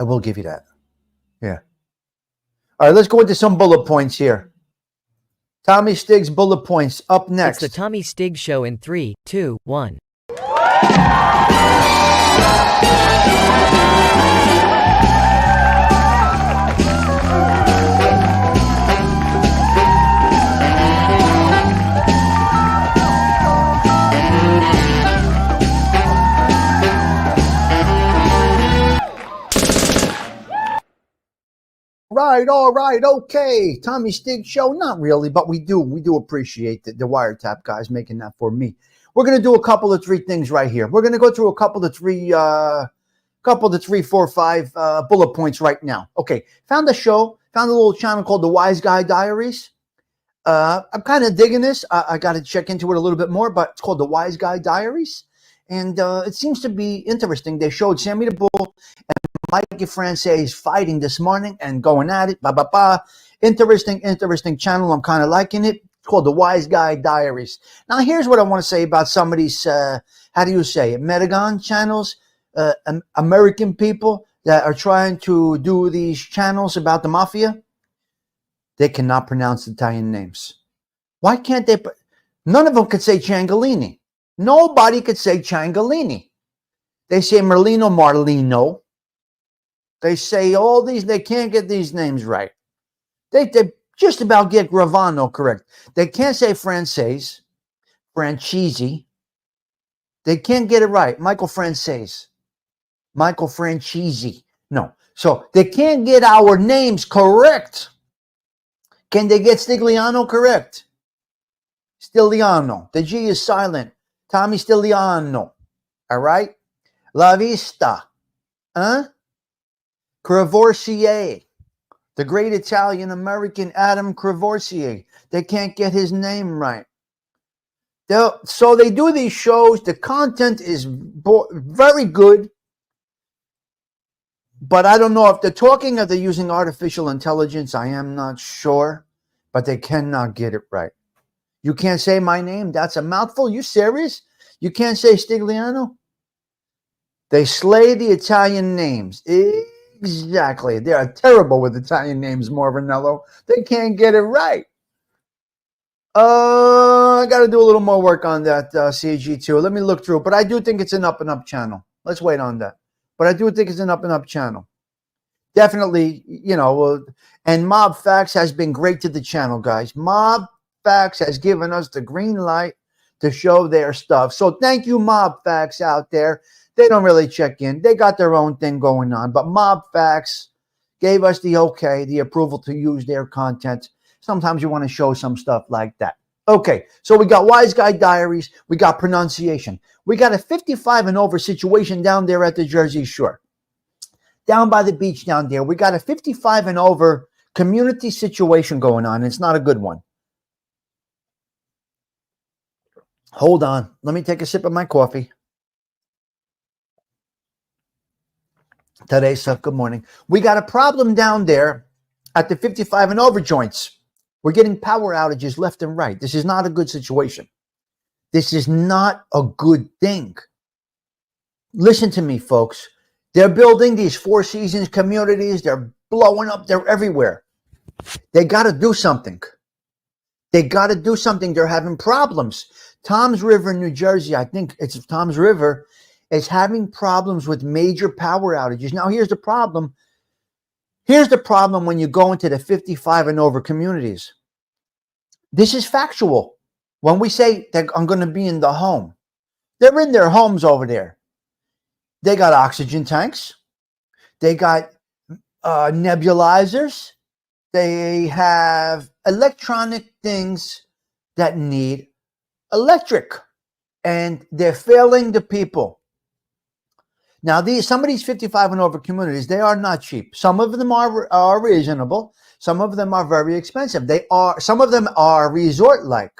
I will give you that. Yeah. All right, let's go into some bullet points here. Tommy Stiggs bullet points up next. It's the Tommy Stiggs Show in 3, 2, 1. Right, all right, okay. Tommy Stiggs Show, not really, but we do appreciate the wiretap guys making that for me. We're gonna do a couple of 3 things right here. We're gonna go through a couple of 3, 4, 5 bullet points right now. Okay, found a little channel called the Wiseguy Diaries. I'm kind of digging this. I got to check into it a little bit more, but it's called the Wiseguy Diaries, and it seems to be interesting. They showed Sammy the Bull and Mikey Francis fighting this morning and going at it. Interesting channel. I'm kind of liking it. It's called the Wiseguy Diaries. Now, here's what I want to say about some of these, how do you say it, Metagon channels, American people that are trying to do these channels about the mafia. They cannot pronounce Italian names. Why can't they? None of them could say Ciangalini. Nobody could say Ciangalini. They say Marlino. They say all these, they can't get these names right. They just about get Gravano correct. They can't say Francis. They can't get it right. Michael Francis. No. So they can't get our names correct. Can they get Stigliano correct? Stigliano. The G is silent. Tommy Stigliano. All right? La Vista. Cravoisier. The great Italian-American Adam Cravoisier. They can't get his name right. So they do these shows. The content is very good. But I don't know if they're talking or they're using artificial intelligence. I am not sure. But they cannot get it right. You can't say my name? That's a mouthful? You serious? You can't say Stigliano? They slay the Italian names. Exactly. They are terrible with Italian names, Morvinello. They can't get it right. I got to do a little more work on that CG2. Let me look through. But I do think it's an up-and-up channel. Let's wait on that. But I do think it's an up-and-up channel. Definitely, and Mob Facts has been great to the channel, guys. Mob Facts has given us the green light to show their stuff. So thank you, Mob Facts out there. They don't really check in. They got their own thing going on. But Mob Facts gave us the okay, the approval to use their content. Sometimes you want to show some stuff like that. Okay, so we got Wiseguy Diaries. We got pronunciation. We got a 55 and over situation down there at the Jersey Shore. Down by the beach down there. We got a 55 and over community situation going on. It's not a good one. Hold on. Let me take a sip of my coffee. Today's good morning. We got a problem down there at the 55 and over joints. We're getting power outages left and right. This is not a good situation. This is not a good thing. Listen to me, folks. They're building these Four Seasons communities. They're blowing up. They're everywhere. They got to do something. They're having problems. Toms River, New Jersey, I think it's Toms River, is having problems with major power outages. Now, here's the problem. Here's the problem when you go into the 55 and over communities. This is factual. When we say that I'm going to be in the home, they're in their homes over there. They got oxygen tanks. They got nebulizers. They have electronic things that need electric. And they're failing the people. Now, some of these 55 and over communities, they are not cheap. Some of them are reasonable. Some of them are very expensive. Some of them are resort-like.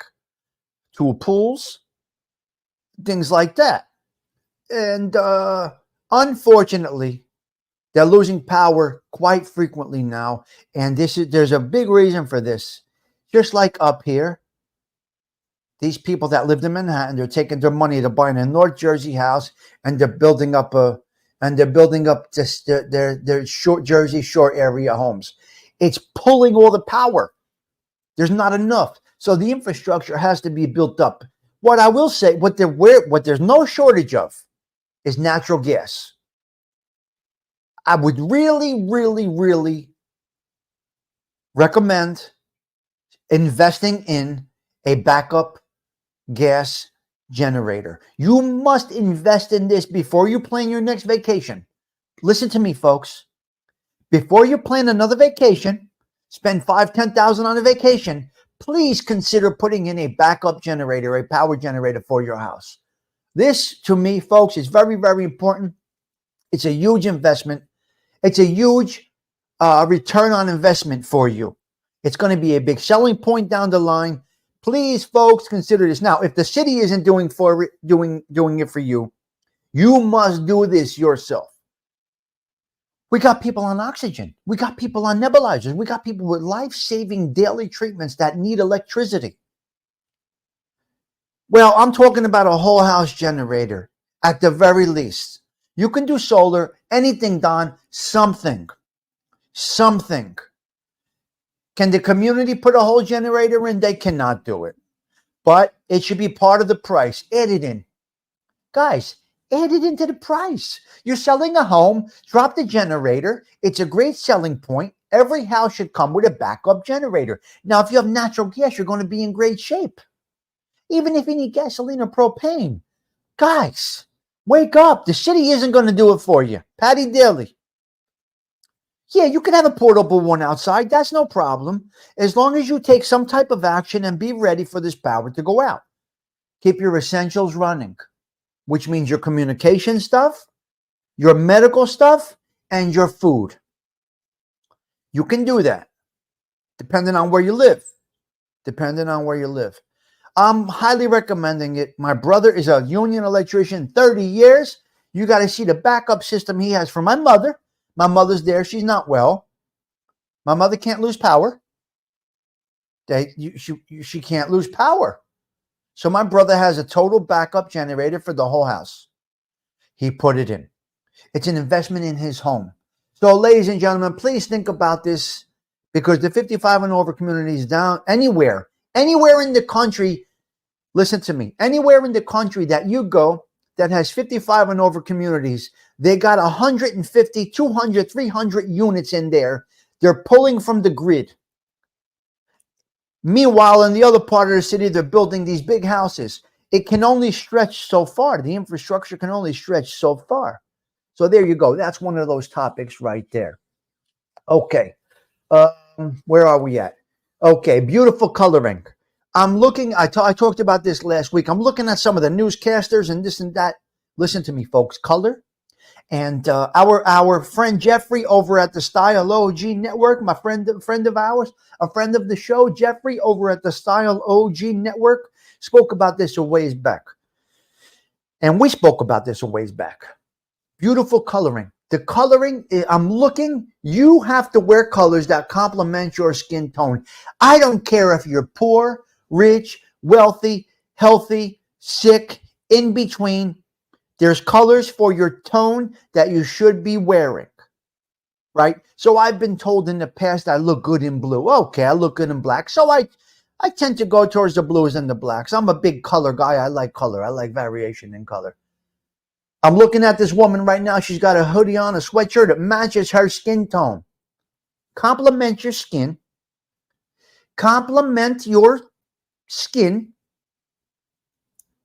2 pools, things like that. And unfortunately, they're losing power quite frequently now. And there's a big reason for this. Just like up here, these people that lived in Manhattan, they're taking their money to buy a North Jersey house, and they're building up a and they're building up just their short Jersey Shore area homes. It's pulling all the power. There's not enough. So the infrastructure has to be built up. What I will say, what there's no shortage of is natural gas. I would really, really, really recommend investing in a backup gas generator. You must invest in this before you plan your next vacation. Listen to me, folks. Before you plan another vacation, spend $5,000-$10,000 on a vacation, please consider putting in a backup generator, a power generator for your house. This, to me, folks, is very, very important. It's a huge investment. It's a huge return on investment for you. It's going to be a big selling point down the line. Please, folks, consider this. Now, if the city isn't doing it for you, you must do this yourself. We got people on oxygen. We got people on nebulizers. We got people with life-saving daily treatments that need electricity. Well, I'm talking about a whole house generator at the very least. You can do solar, anything, Don, something. Can the community put a whole generator in? They cannot do it. But it should be part of the price. Add it in. Guys, add it into the price. You're selling a home, drop the generator. It's a great selling point. Every house should come with a backup generator. Now, if you have natural gas, you're going to be in great shape. Even if you need gasoline or propane. Guys, wake up. The city isn't going to do it for you. Patty Daly. Yeah, you can have a portable one outside. That's no problem. As long as you take some type of action and be ready for this power to go out. Keep your essentials running, which means your communication stuff, your medical stuff, and your food. You can do that, depending on where you live. I'm highly recommending it. My brother is a union electrician, 30 years. You got to see the backup system he has for my mother. My mother's there. She's not well. My mother can't lose power. She can't lose power. So my brother has a total backup generator for the whole house. He put it in. It's an investment in his home. So, ladies and gentlemen, please think about this, because the 55 and over community is down anywhere in the country. Listen to me. Anywhere in the country that you go that has 55 and over communities, they got 150, 200, 300 units in there. They're pulling from the grid. Meanwhile, in the other part of the city, they're building these big houses. It can only stretch so far. The infrastructure can only stretch so far. So there you go. That's one of those topics right there. Okay. Where are we at? Okay. Beautiful coloring. I'm looking, I talked about this last week. I'm looking at some of the newscasters and this and that. Listen to me, folks. Color. And our friend Jeffrey over at the Style OG Network, my friend of ours, a friend of the show, Jeffrey over at the Style OG Network, spoke about this a ways back. And we spoke about this a ways back. Beautiful coloring. The coloring, I'm looking, you have to wear colors that complement your skin tone. I don't care if you're poor, rich, wealthy, healthy, sick, in between. There's colors for your tone that you should be wearing, right? So I've been told in the past I look good in blue. Okay, I look good in black. So I tend to go towards the blues and the blacks. I'm a big color guy. I like color. I like variation in color. I'm looking at this woman right now. She's got a hoodie on, a sweatshirt that matches her skin tone. Complement your skin. Complement your skin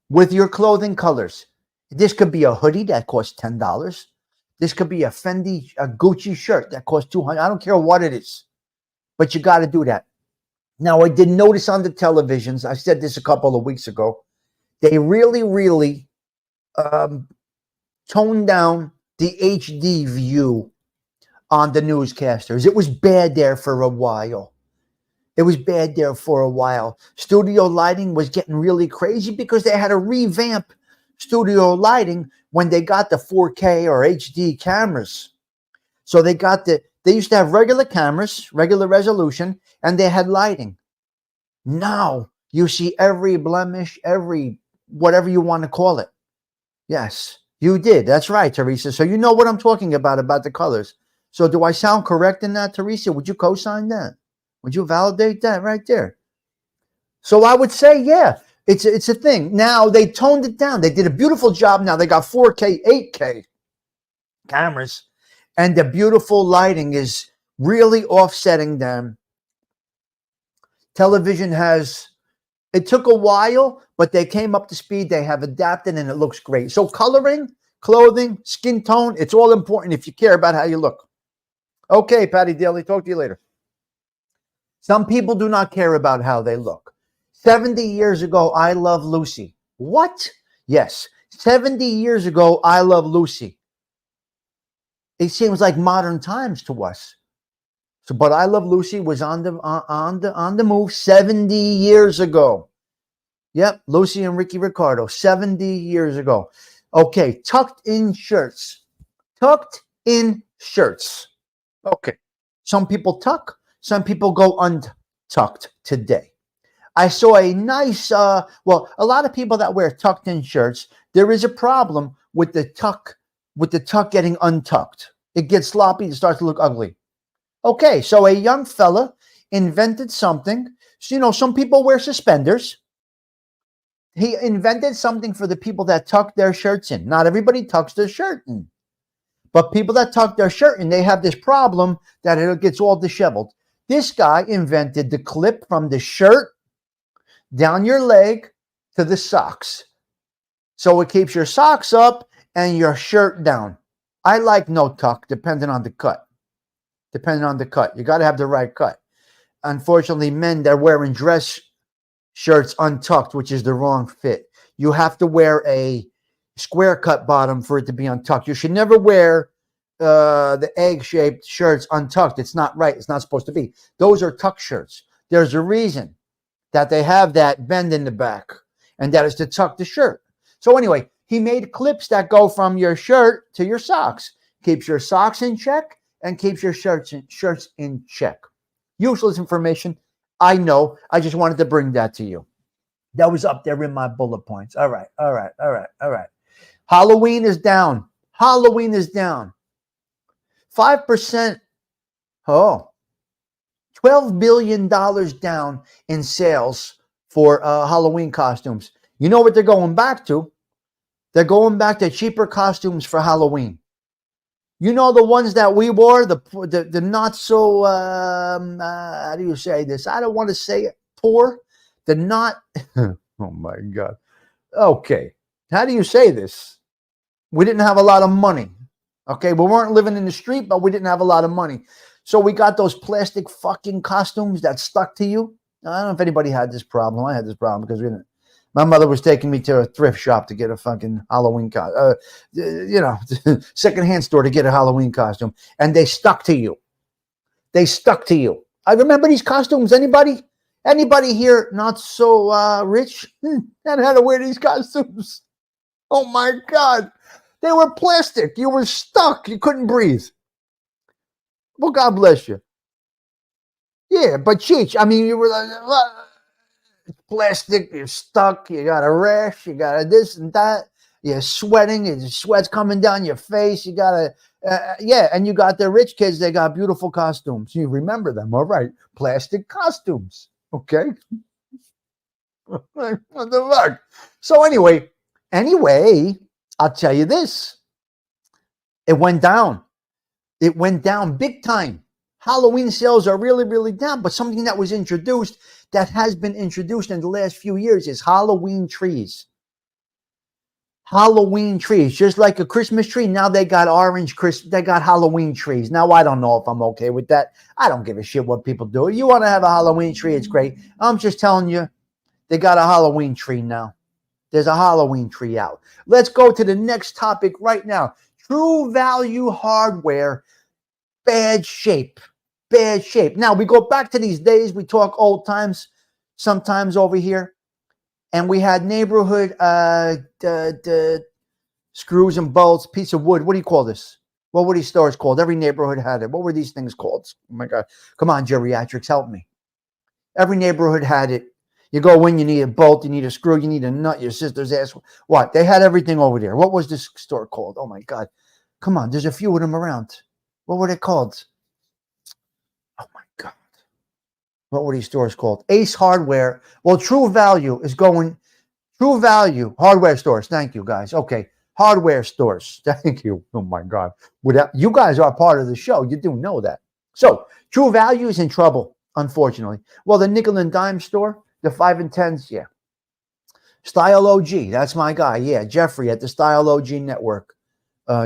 with your clothing colors. This could be a hoodie that costs $10. This could be a Gucci shirt that costs $200. I don't care what it is, but you got to do that. Now, I did notice on the televisions, I said this a couple of weeks ago, they really toned down the HD view on the newscasters. It was bad there for a while. Studio lighting was getting really crazy because they had to revamp studio lighting when they got the 4K or HD cameras. So they used to have regular cameras, regular resolution, and they had lighting. Now you see every blemish, every whatever you want to call it. Yes, You did. That's right, Teresa. So you know what I'm talking about the colors. So do I sound correct in that, Teresa? Would you co-sign that? Would you validate that right there? So I would say, yeah, it's a thing. Now they toned it down. They did a beautiful job. Now they got 4K, 8K cameras, and the beautiful lighting is really offsetting them. Television has, it took a while, but they came up to speed. They have adapted and it looks great. So coloring, clothing, skin tone, it's all important if you care about how you look. Okay, Patty Daly, talk to you later. Some people do not care about how they look. 70 years ago, I Love Lucy. What? Yes. 70 years ago, I Love Lucy. It seems like modern times to us. So, but I Love Lucy was on the move 70 years ago. Yep, Lucy and Ricky Ricardo, 70 years ago. Okay, tucked in shirts. Tucked in shirts. Okay. Some people tuck, some people go untucked today. I saw a nice, a lot of people that wear tucked in shirts, there is a problem with the tuck getting untucked. It gets sloppy, it starts to look ugly. Okay, so a young fella invented something. So, you know, some people wear suspenders. He invented something for the people that tuck their shirts in. Not everybody tucks their shirt in. But people that tuck their shirt in, they have this problem that it gets all disheveled. This guy invented the clip from the shirt down your leg to the socks. So it keeps your socks up and your shirt down. I like no tuck, depending on the cut. Depending on the cut. You got to have the right cut. Unfortunately, men, they're wearing dress shirts untucked, which is the wrong fit. You have to wear a square cut bottom for it to be untucked. You should never wear the egg-shaped shirts untucked. It's not right. It's not supposed to be. Those are tuck shirts. There's a reason that they have that bend in the back, and that is to tuck the shirt. So anyway, he made clips that go from your shirt to your socks. Keeps your socks in check and keeps your shirts in check. Useless information. I know. I just wanted to bring that to you. That was up there in my bullet points. All right. Halloween is down. Halloween is down. 5%. Oh, $12 billion down in sales for Halloween costumes. You know what they're going back to? They're going back to cheaper costumes for Halloween. You know the ones that we wore, the not so, how do you say this? I don't want to say it, poor. The not, oh my God. Okay. How do you say this? We didn't have a lot of money. Okay. We weren't living in the street, but we didn't have a lot of money. So we got those plastic fucking costumes that stuck to you. I don't know if anybody had this problem. I had this problem because we didn't. My mother was taking me to a thrift shop to get a fucking Halloween costume, secondhand store to get a Halloween costume, and they stuck to you. They stuck to you. I remember these costumes. Anybody here not so rich that had to wear these costumes? Oh my God, they were plastic. You were stuck. You couldn't breathe. Well, God bless you. Yeah, but Cheech, I mean, you were like. Plastic, you're stuck, you got a rash, you got a this and that, you're sweating, your sweat's coming down your face, you got and you got the rich kids, they got beautiful costumes. You remember them, all right, plastic costumes, okay? What the fuck? So anyway, I'll tell you this, it went down big time. Halloween sales are really, really down, but something that was introduced, that has been introduced in the last few years, is Halloween trees. Halloween trees, just like a Christmas tree. Now they got they got Halloween trees. Now I don't know if I'm okay with that. I don't give a shit what people do. You want to have a Halloween tree, it's great. I'm just telling you, they got a Halloween tree now. There's a Halloween tree out. Let's go to the next topic right now. True Value Hardware, bad shape. Bad shape. Now we go back to these days. We talk old times sometimes over here, and we had neighborhood screws and bolts, piece of wood. What do you call this? What were these stores called? Every neighborhood had it. What were these things called? Oh my God! Come on, geriatrics, help me. Every neighborhood had it. You go in, you need a bolt, you need a screw, you need a nut, your sister's ass. What? They had everything over there. What was this store called? Oh my God. Come on, there's a few of them around. What were they called? Oh my God. What were these stores called? Ace Hardware. Well, True Value is going, True Value hardware stores. Thank you, guys. Okay. Hardware stores. Thank you. Oh my God. Without, you guys are part of the show. You do know that. So True Value is in trouble, unfortunately. Well, the nickel and dime store, the 5 and 10s, yeah. Style OG, that's my guy. Yeah, Jeffrey at the Style OG Network.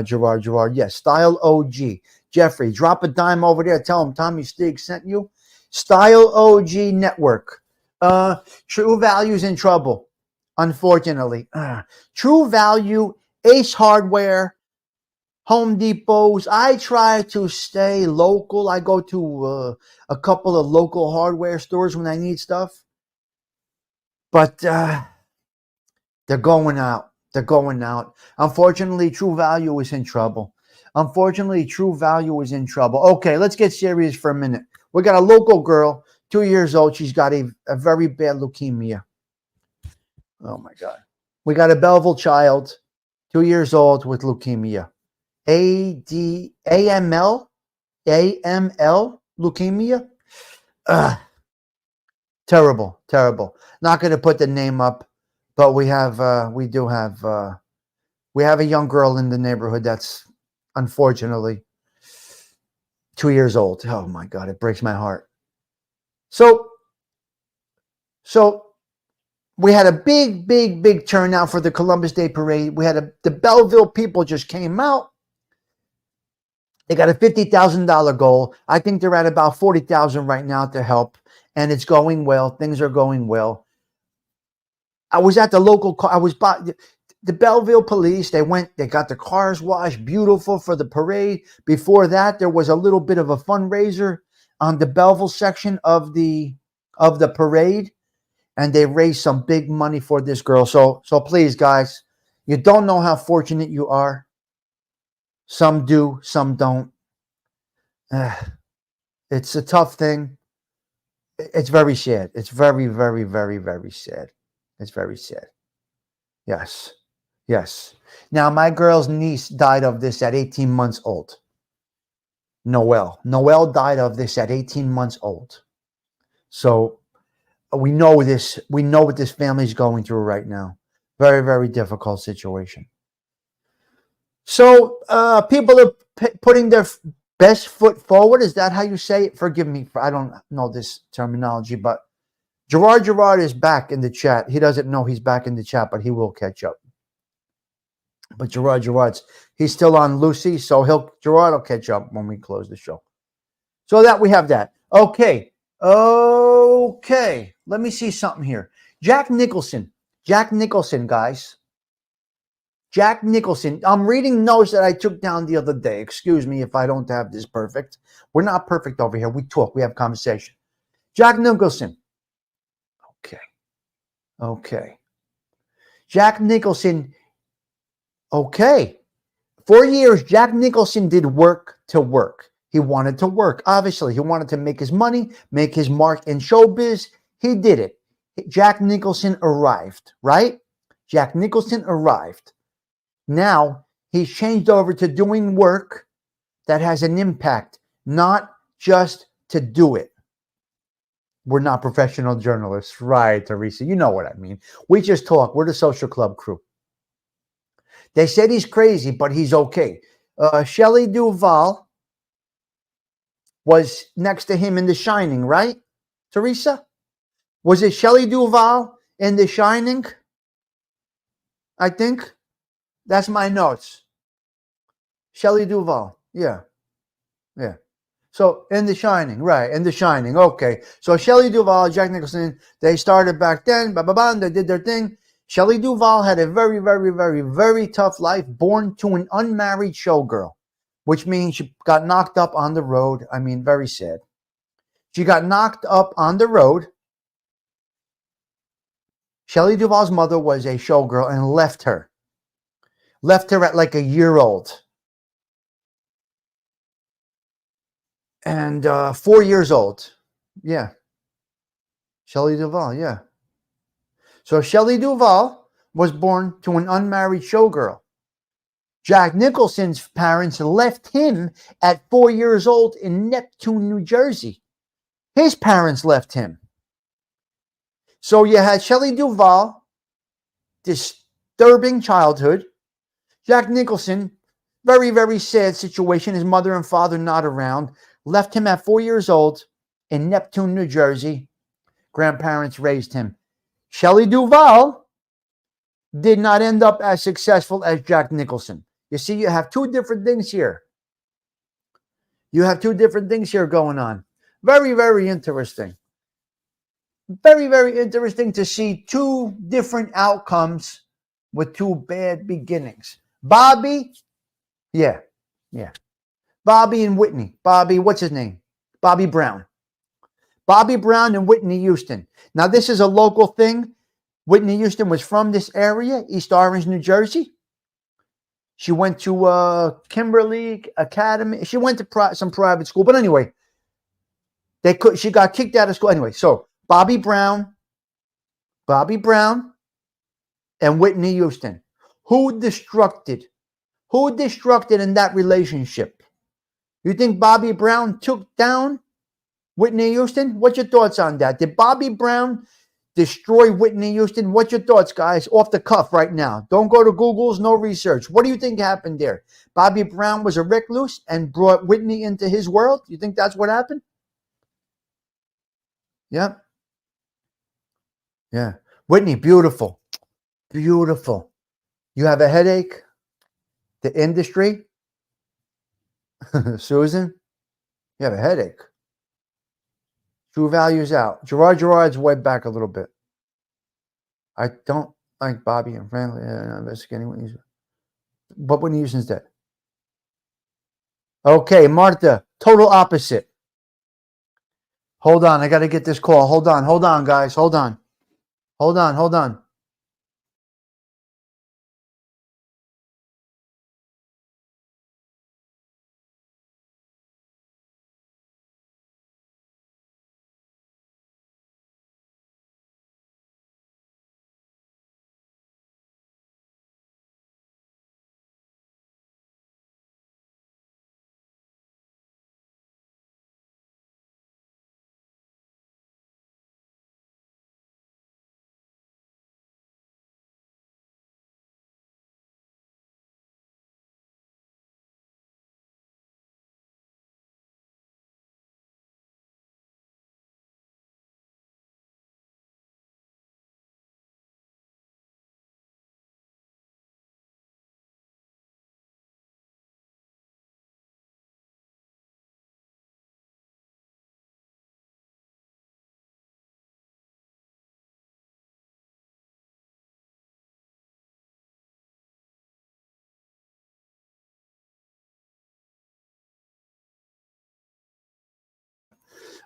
Gerard, yes. Style OG. Jeffrey, drop a dime over there. Tell him Tommy Stig sent you. Style OG Network. True Value's in trouble, unfortunately. True Value, Ace Hardware, Home Depots. I try to stay local. I go to a couple of local hardware stores when I need stuff. But they're going out. They're going out. Unfortunately, True Value is in trouble. Unfortunately, True Value is in trouble. Okay, let's get serious for a minute. We got a local girl, 2 years old. She's got a very bad leukemia. Oh, my God. We got a Belleville child, 2 years old with leukemia. AML leukemia. Terrible, terrible. Not going to put the name up, but we have a young girl in the neighborhood that's unfortunately 2 years old. Oh my God, it breaks my heart. So we had a big turnout for the Columbus Day Parade. We had the Belleville people just came out. They got a $50,000 goal. I think they're at about 40,000 right now to help, and it's going well. Things are going well. I was at the local car. I was by the Belleville police. They got the cars washed, beautiful for the parade. Before that, there was a little bit of a fundraiser on the Belleville section of the parade, and they raised some big money for this girl. So please, guys, you don't know how fortunate you are. Some do, some don't. It's a tough thing. It's very sad. It's very, very, very, very sad. It's very sad. Yes. Yes. Now, my girl's niece died of this at 18 months old. Noelle died of this at 18 months old. So we know this. We know what this family's going through right now. Very, very difficult situation. So people are putting their best foot forward. Is that how you say it? Forgive me, I don't know this terminology, but Gerard is back in the chat. He doesn't know he's back in the chat, but he will catch up. But Gerard's he's still on Lucy, so Gerard will catch up when we close the show. So that we have that. Okay. Let me see something here. Jack Nicholson, guys. Jack Nicholson. I'm reading notes that I took down the other day. Excuse me if I don't have this perfect. We're not perfect over here. We talk. We have conversation. Jack Nicholson. Okay. Jack Nicholson. Okay. For years, Jack Nicholson did work to work. He wanted to work. Obviously, he wanted to make his money, make his mark in showbiz. He did it. Jack Nicholson arrived, right? Jack Nicholson arrived. Now, he's changed over to doing work that has an impact, not just to do it. We're not professional journalists, right, Teresa? You know what I mean. We just talk. We're the social club crew. They said he's crazy, but he's okay. Shelley Duvall was next to him in The Shining, right, Teresa? Was it Shelley Duvall in The Shining? I think. That's my notes. Shelley Duvall. Yeah. So in The Shining, right? In The Shining. Okay. So Shelley Duvall, Jack Nicholson, they started back then. They did their thing. Shelley Duvall had a very, very, very, very tough life, born to an unmarried showgirl, which means she got knocked up on the road. I mean, very sad. She got knocked up on the road. Shelley Duvall's mother was a showgirl and left her. Left her at like a year old. And 4 years old. Yeah. Shelley Duvall, yeah. So Shelley Duvall was born to an unmarried showgirl. Jack Nicholson's parents left him at 4 years old in Neptune, New Jersey. His parents left him. So you had Shelley Duvall, disturbing childhood. Jack Nicholson, very, very sad situation. His mother and father not around. Left him at 4 years old in Neptune, New Jersey. Grandparents raised him. Shelley Duvall did not end up as successful as Jack Nicholson. You see, you have two different things here. You have two different things here going on. Very, very interesting. Very, very interesting to see two different outcomes with two bad beginnings. Bobby, yeah. Bobby and Whitney. Bobby, what's his name? Bobby Brown. Bobby Brown and Whitney Houston. Now, this is a local thing. Whitney Houston was from this area, East Orange, New Jersey. She went to Kimberly Academy. She went to some private school. But anyway, she got kicked out of school. Anyway, so Bobby Brown and Whitney Houston. Who destructed in that relationship? You think Bobby Brown took down Whitney Houston? What's your thoughts on that? Did Bobby Brown destroy Whitney Houston? What's your thoughts, guys? Off the cuff right now. Don't go to Google's, no research. What do you think happened there? Bobby Brown was a recluse and brought Whitney into his world? You think that's what happened? Yeah. Yeah. Whitney, beautiful. Beautiful. You have a headache? The industry? Susan, you have a headache. True Value's out. Gerard's way back a little bit. I don't like Bobby and Franklin investigating Whitney Houston. But Whitney Houston's dead. Okay, Martha, total opposite. Hold on, I got to get this call. Hold on, guys. Hold on.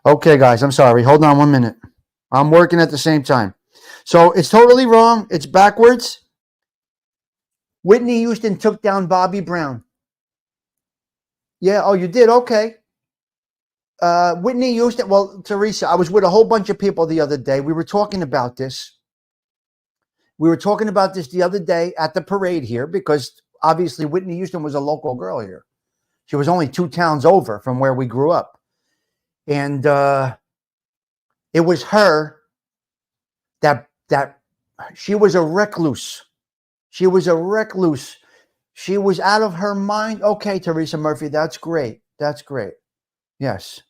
Okay, guys, I'm sorry. Hold on 1 minute. I'm working at the same time. So it's totally wrong. It's backwards. Whitney Houston took down Bobby Brown. Yeah, oh, you did? Okay. Whitney Houston, well, Teresa, I was with a whole bunch of people the other day. We were talking about this. The other day at the parade here because obviously Whitney Houston was a local girl here. She was only 2 towns over from where we grew up. And it was her that she was a recluse. She was out of her mind. Okay, Teresa Murphy, that's great. Yes.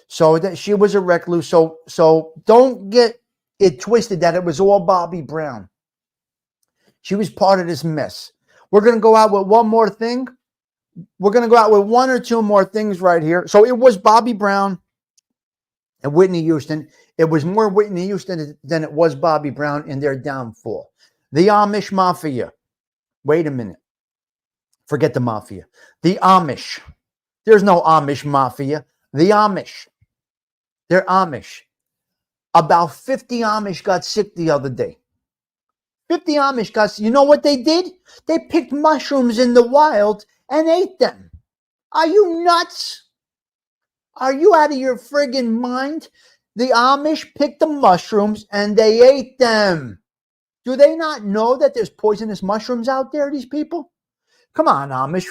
So that she was a recluse. So don't get it twisted that it was all Bobby Brown. She was part of this mess. We're going to go out with one more thing. We're going to go out with 1 or 2 more things right here. So it was Bobby Brown and Whitney Houston. It was more Whitney Houston than it was Bobby Brown in their downfall. The Amish Mafia. Wait a minute. Forget the Mafia. The Amish. There's no Amish Mafia. The Amish. They're Amish. About 50 Amish got sick the other day. 50 Amish got sick. You know what they did? They picked mushrooms in the wild and ate them. Are you nuts? Are you out of your friggin' mind? The Amish picked the mushrooms and they ate them. Do they not know that there's poisonous mushrooms out there, these people? Come on, Amish.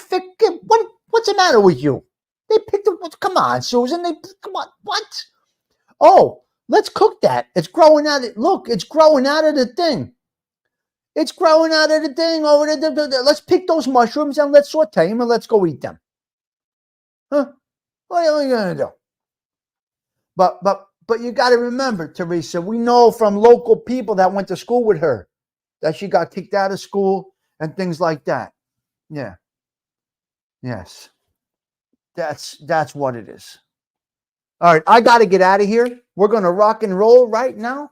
What's the matter with you? They picked them. Come on, Susan. Come on. What? Oh, let's cook that. It's growing out of look, it's growing out of the thing. It's growing out of the thing over there. Let's pick those mushrooms and let's saute them and let's go eat them. Huh? What are we gonna do? But you got to remember, Teresa, we know from local people that went to school with her that she got kicked out of school and things like that. Yeah. Yes. That's what it is. All right, I got to get out of here. We're going to rock and roll right now.